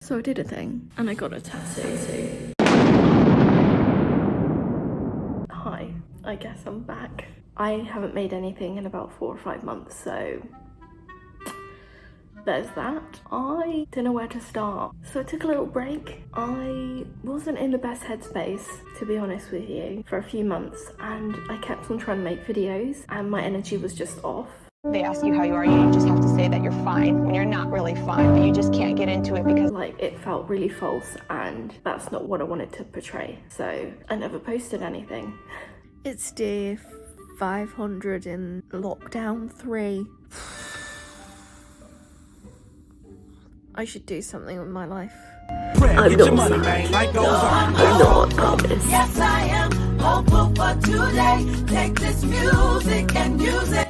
So I did a thing and I got a tattoo. Hi, I guess I'm back. I haven't made anything in about 4 or 5 months, so there's that. I don't know where to start. So I took a little break. I wasn't in the best headspace, to be honest with you, for a few months, and I kept on trying to make videos and my energy was just off. They ask you how you are, you just have to say that you're fine when you're not really fine, but you just can't get into it because it felt really false, and that's not what I wanted to portray. So I never posted anything. It's day 500 in lockdown 3. I should do something with my life. I'm not sad. I'm not, I promise. Yes, I am hopeful for today. Take this music and use it.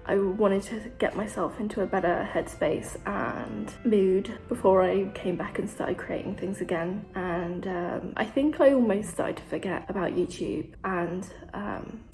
I wanted to get myself into a better headspace and mood before I came back and started creating things again. And I think I almost started to forget about YouTube, and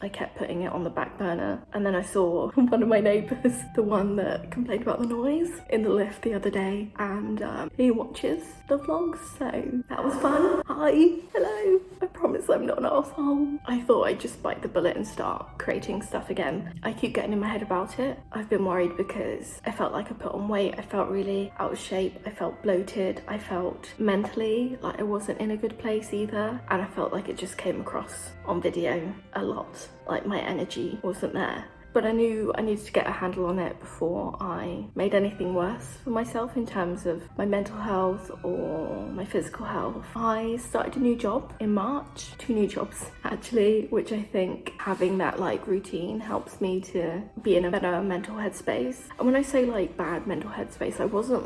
I kept putting it on the back burner. And then I saw one of my neighbours, the one that complained about the noise, in the lift the other day, and he watches the vlogs, so that was fun. Hi, hello. I promise I'm not an asshole. I thought I'd just bite the bullet and start creating stuff again. I keep getting in my head about it. I've been worried because I felt like I put on weight. I felt really out of shape. I felt bloated. I felt mentally like I wasn't in a good place either, and I felt like it just came across on video a lot, like my energy wasn't there. But I knew I needed to get a handle on it before I made anything worse for myself in terms of my mental health or my physical health. I started a new job in March, 2 new jobs actually, which I think having that routine helps me to be in a better mental headspace. And when I say bad mental headspace, I wasn't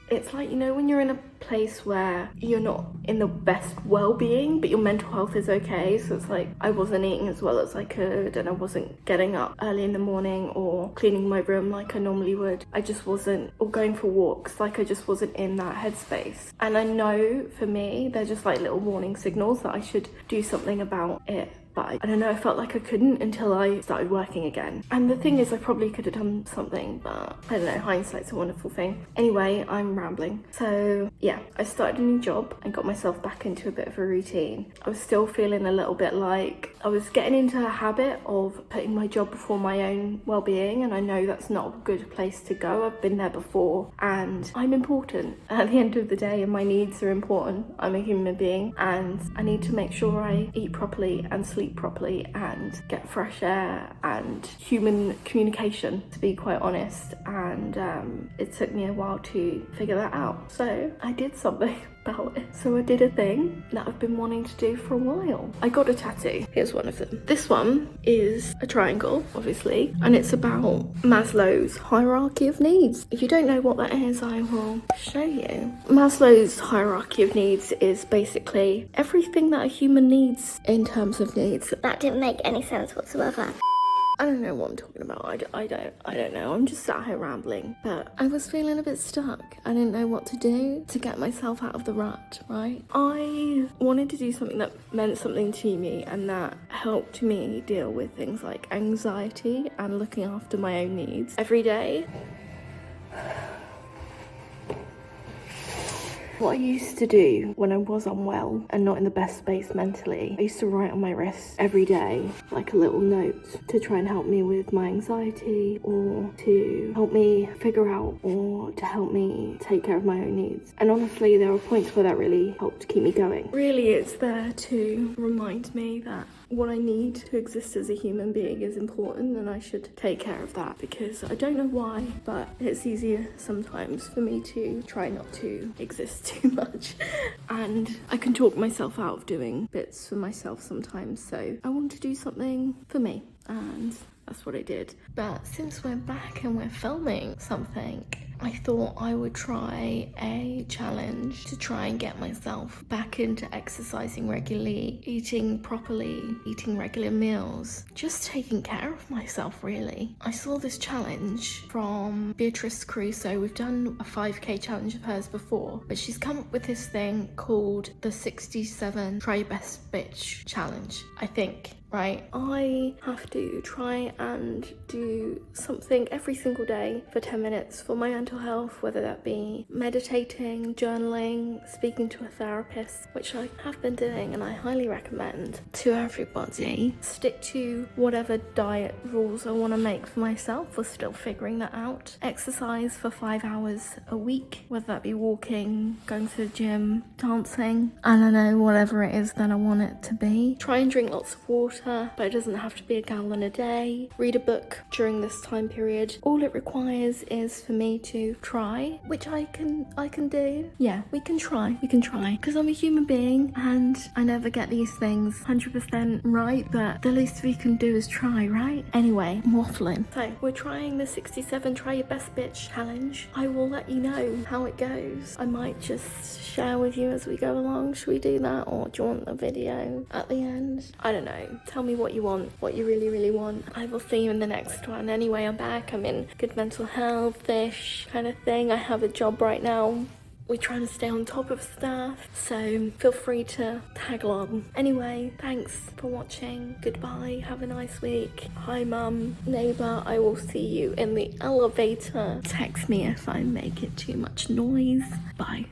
it's you know, when you're in a place where you're not in the best well-being, but your mental health is okay. So it's I wasn't eating as well as I could, and I wasn't getting up early in the morning or cleaning my room like I normally would. I just wasn't, or going for walks, I just wasn't in that headspace. And I know for me, they're just little warning signals that I should do something about it. But I don't know, I felt like I couldn't until I started working again. And the thing is, I probably could have done something, but I don't know, hindsight's a wonderful thing. Anyway, I'm rambling. So yeah, I started a new job and got myself back into a bit of a routine. I was still feeling a little bit I was getting into a habit of putting my job before my own well-being, and I know that's not a good place to go. I've been there before, and I'm important at the end of the day, and my needs are important. I'm a human being, and I need to make sure I eat properly and sleep properly and get fresh air and human communication, to be quite honest. And it took me a while to figure that out, so I did something about it. So I did a thing that I've been wanting to do for a while. I got a tattoo. Here's one of them. This one is a triangle, obviously, and it's about Maslow's hierarchy of needs. If you don't know what that is, I will show you. Maslow's hierarchy of needs is basically everything that a human needs in terms of needs. That didn't make any sense whatsoever. I don't know what I'm talking about. I don't know. I'm just sat here rambling. But I was feeling a bit stuck. I didn't know what to do to get myself out of the rut, right? I wanted to do something that meant something to me and that helped me deal with things like anxiety and looking after my own needs every day. What I used to do when I was unwell and not in the best space mentally, I used to write on my wrist every day, a little note to try and help me with my anxiety, or to help me figure out, or to help me take care of my own needs. And honestly, there were points where that really helped keep me going. Really, it's there to remind me that what I need to exist as a human being is important, and I should take care of that, because I don't know why, but it's easier sometimes for me to try not to exist too much. And I can talk myself out of doing bits for myself sometimes, so I want to do something for me, and that's what I did. But since we're back and we're filming something, I thought I would try a challenge to try and get myself back into exercising regularly, eating properly, eating regular meals, just taking care of myself really. I saw this challenge from Beatrice Caruso. We've done a 5k challenge of hers before, but she's come up with this thing called the 67 Try Your Best Bitch challenge, I think. Right, I have to try and do something every single day for 10 minutes for my mental health, whether that be meditating, journaling, speaking to a therapist, which I have been doing and I highly recommend to everybody. Stick to whatever diet rules I want to make for myself. We're still figuring that out. Exercise for 5 hours a week, whether that be walking, going to the gym, dancing, I don't know, whatever it is that I want it to be. Try and drink lots of water, but it doesn't have to be a gallon a day. Read a book during this time period. All it requires is for me to try, which I can do. Yeah, we can try, because I'm a human being and I never get these things 100% right, but the least we can do is try, right? Anyway, I'm waffling. So we're trying the 67 Try Your Best Bitch challenge. I will let you know how it goes. I might just share with you as we go along. Should we do that, or do you want the video at the end? I don't know. Tell me what you want, what you really want. I will see you in the next one. Anyway, I'm back. I'm in good mental health-ish kind of thing. I have a job right now. We're trying to stay on top of stuff, so feel free to tag along. Anyway, thanks for watching. Goodbye. Have a nice week. Hi, mum, neighbour. I will see you in the elevator. Text me if I make it too much noise. Bye.